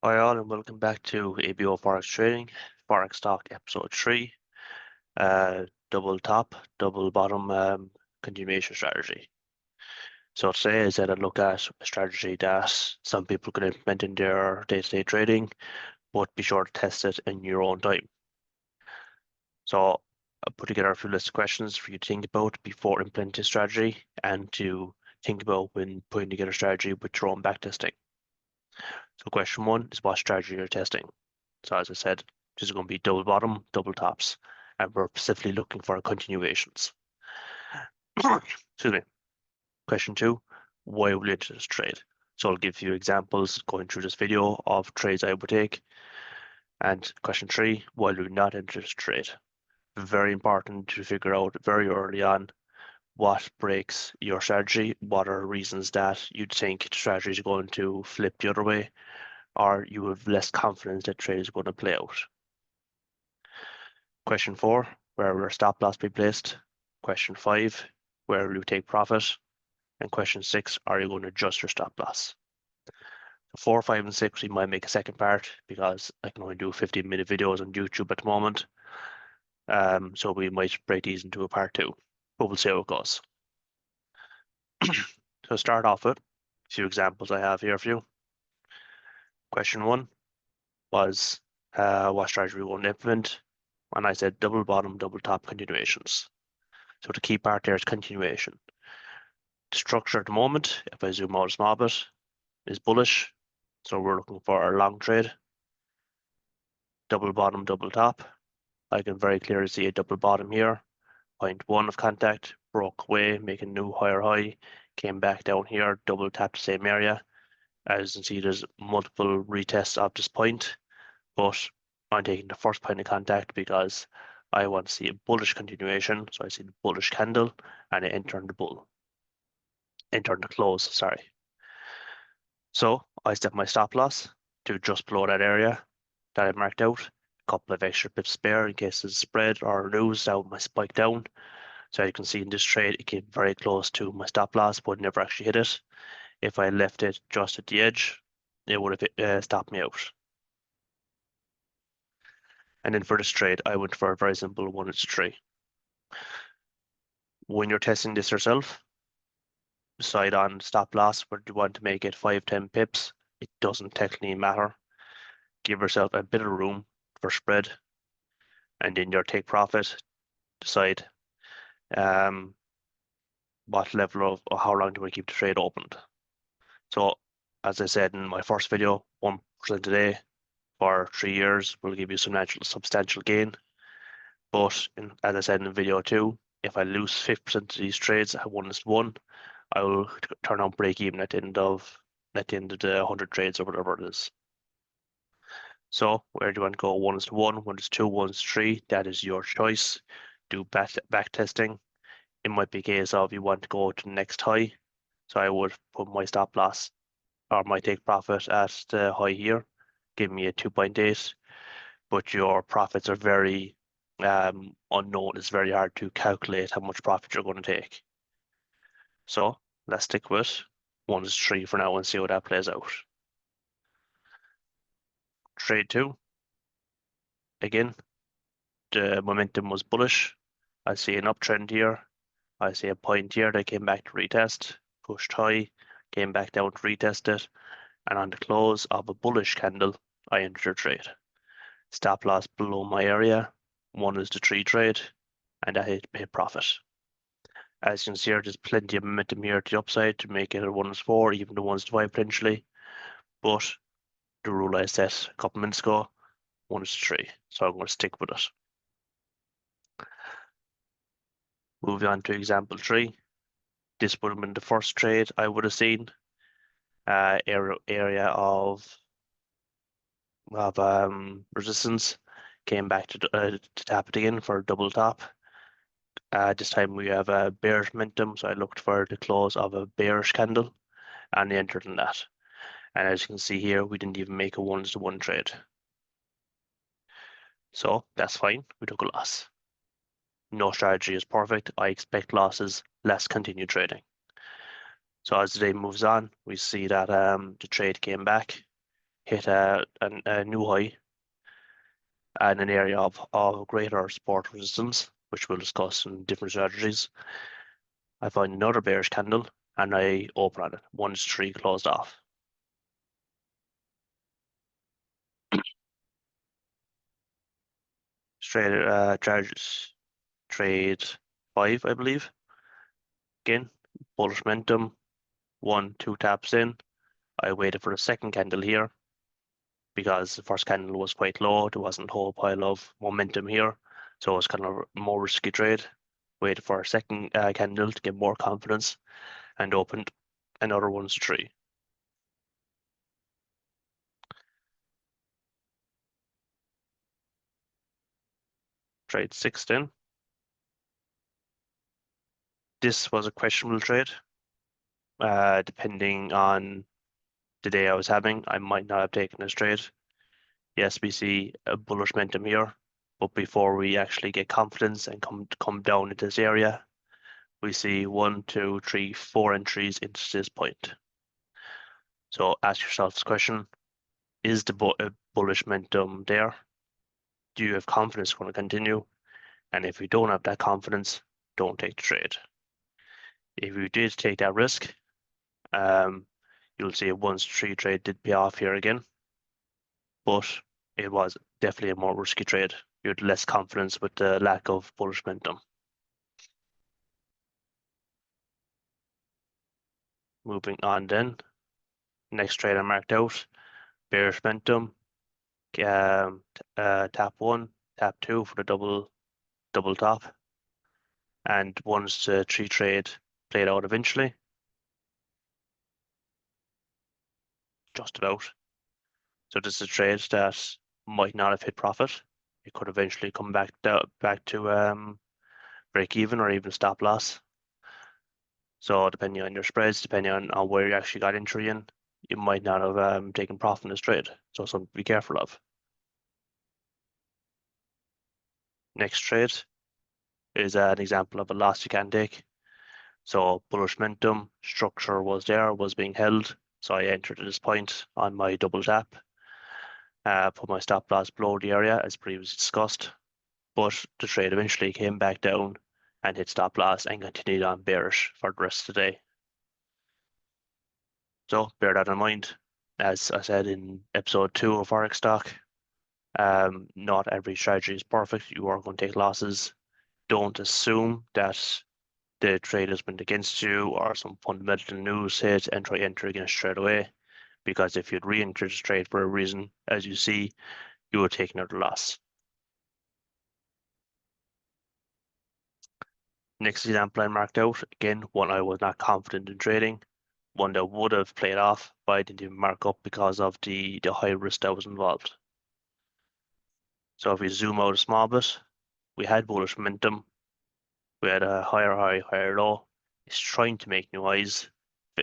Hi all, and welcome back to ABO Forex Trading, Forex Talk Episode 3, double top, double bottom continuation strategy. So today I said I'd look at a strategy that some people can implement in their day-to-day trading, but be sure to test it in your own time. So I put together a few list of questions for you to think about before implementing strategy and to think about when putting together strategy with your own backtesting. So question one is what strategy you're testing. So as I said, this is going to be double bottom, double tops, and we're specifically looking for continuations. Excuse me. Question two, why will you enter this trade? So I'll give you examples going through this video of trades I would take. And question three, why do you not enter this trade? Very important to figure out very early on what breaks your strategy, what are reasons that you think the strategy is going to flip the other way, or you have less confidence that trade is going to play out. Question four, where will your stop loss be placed? Question five, where will you take profit? And question six, are you going to adjust your stop loss? So 4, 5, and 6, we might make a second part because I can only do 15-minute videos on YouTube at the moment. So we might break these into a part two, but we'll see how it goes. So start off with a few examples I have here for you. Question one was what strategy we want to implement, and I said double bottom, double top continuations. So the key part there is continuation. The structure at the moment, if I zoom out a small bit, is bullish. So we're looking for a long trade. Double bottom, double top. I can very clearly see a double bottom here. Point one of contact, broke away, making new higher high, came back down here, double tapped the same area. As you can see, there's multiple retests of this point, but I'm taking the first point of contact because I want to see a bullish continuation. So I see the bullish candle and I enter the close, sorry. So I set my stop loss to just below that area that I marked out. A couple of extra pips spare in case it's spread or news that might spike down. So you can see in this trade, it came very close to my stop loss, but never actually hit it. If I left it just at the edge, it would have stopped me out. And then for this trade, I went for a very simple 1-3. When you're testing this yourself, decide on stop loss, whether you want to make it 5, 10 pips. It doesn't technically matter. Give yourself a bit of room for spread, and then your take profit, decide what level of or how long do we keep the trade opened. So as I said in my first video, 1% a day for 3 years will give you some substantial gain. But as I said in video 2, if I lose 50% of these trades at 1:1, I will turn on break even at the end of the 100 trades or whatever it is. So where do you want to go? 1:1, 1:2, 1:3, that is your choice. Do back testing. It might be a case of you want to go to the next high. So I would put my stop loss or my take profit at the high here, give me a 2.8, but your profits are very unknown. It's very hard to calculate how much profit you're going to take. So let's stick with 1:3 for now and see how that plays out. Trade 2. Again, the momentum was bullish. I see an uptrend here. I see a point here that came back to retest, pushed high, came back down to retest it, and on the close of a bullish candle, I entered a trade. Stop loss below my area, 1:3 trade, and I hit profit. As you can see here, there's plenty of momentum here to the upside to make it a 1:4, even the 1:5 potentially, but the rule I set a couple minutes ago, 1:3, so I'm going to stick with it. Moving on to example 3. This would have been the first trade I would have seen. Area of resistance, came back to tap it again for a double top. This time we have a bearish momentum, so I looked for the close of a bearish candle and entered in that. And as you can see here, we didn't even make a 1:1 trade. So that's fine, we took a loss. No strategy is perfect. I expect losses, let's continue trading. So as the day moves on, we see that the trade came back, hit a new high and an area of greater support resistance, which we'll discuss in different strategies. I find another bearish candle and I open on it. 1 to 3 closed off. Charges trade 5, I believe. Again, bullish momentum, 1, 2 taps in. I waited for the second candle here because the first candle was quite low. There wasn't a whole pile of momentum here, so it was kind of a more risky trade. Waited for a second candle to get more confidence and opened another 1 to 3. Trade 6 in. This was a questionable trade. Depending on the day I was having, I might not have taken this trade. Yes, we see a bullish momentum here, but before we actually get confidence and come down into this area, we see 1, 2, 3, 4 entries into this point. So ask yourself this question: is the bullish momentum there? Do you have confidence going to continue? And if you don't have that confidence, don't take the trade. If you did take that risk, you'll see a 1 to 3 trade did pay off here again, but it was definitely a more risky trade. You had less confidence with the lack of bullish momentum. Moving on then. Next trade I marked out, bearish momentum, tap 1, tap 2 for the double top, and 1 to 3 trade played out eventually. Just about. So this is a trade that might not have hit profit. It could eventually come back to break even or even stop loss. So depending on your spreads, depending on where you actually got entry in, you might not have taken profit in this trade. So something to be careful of. Next trade is an example of a loss you can take. So bullish momentum structure was there, was being held. So I entered at this point on my double tap. Put my stop loss below the area as previously discussed, but the trade eventually came back down and hit stop loss and continued on bearish for the rest of the day. So bear that in mind. As I said in episode 2 of Forex Stock, not every strategy is perfect. You are going to take losses. Don't assume that the trade has went against you or some fundamental news hit and try enter against straight away. Because if you'd re-enter the trade for a reason, as you see, you would take another loss. Next example I marked out, again, one I was not confident in trading, one that would have played off, but I didn't even mark up because of the high risk that was involved. So if we zoom out a small bit, we had bullish momentum, we had a higher high, higher low. It's trying to make new highs,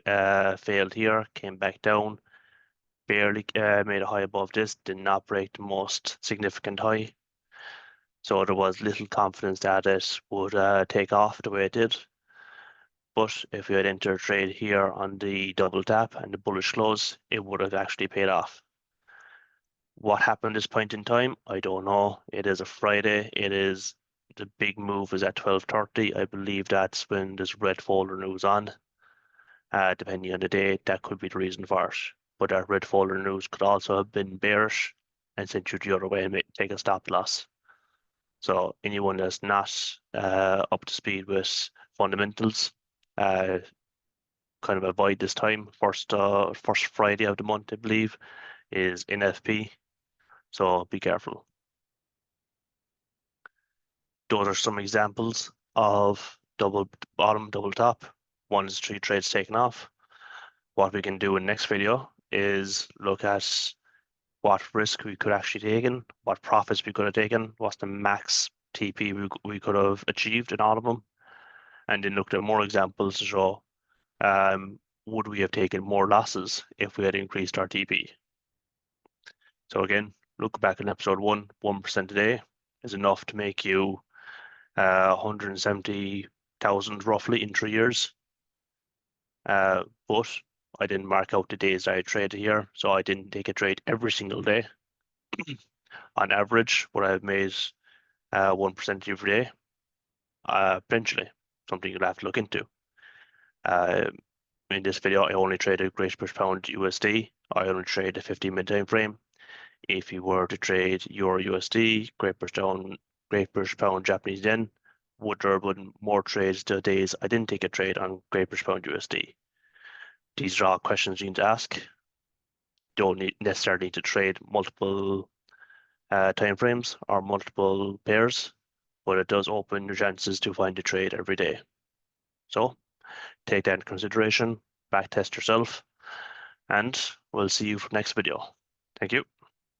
failed here, came back down, barely made a high above this, did not break the most significant high. So there was little confidence that it would take off the way it did. But if we had entered a trade here on the double tap and the bullish close, it would have actually paid off. What happened at this point in time, I don't know. It is a Friday. The big move is at 12:30. I believe that's when this red folder news on. Depending on the day, that could be the reason for it. But that red folder news could also have been bearish and sent you the other way and take a stop loss. So anyone that's not up to speed with fundamentals, kind of avoid this time. First Friday of the month, I believe, is NFP. So be careful. Those are some examples of double bottom, double top. 1 to 3 trades taken off. What we can do in next video is look at what risk we could actually taken, what profits we could have taken, what's the max TP we could have achieved in all of them, and then look at more examples to show would we have taken more losses if we had increased our TP. So again, look back in episode 1% a day is enough to make you 170,000 roughly in 3 years. But I didn't mark out the days that I traded here, so I didn't take a trade every single day. On average, what I've made 1% every day, potentially something you'll have to look into. In this video, I only traded Great British Pound USD. I only trade a 15-minute time frame. If you were to trade Euro USD, Great British Pound Japanese Yen, there have been more trades to days I didn't take a trade on Great British Pound USD. These are all questions you need to ask. You don't necessarily need to trade multiple time frames or multiple pairs, but it does open your chances to find a trade every day. So take that into consideration, back test yourself, and we'll see you for next video. Thank you.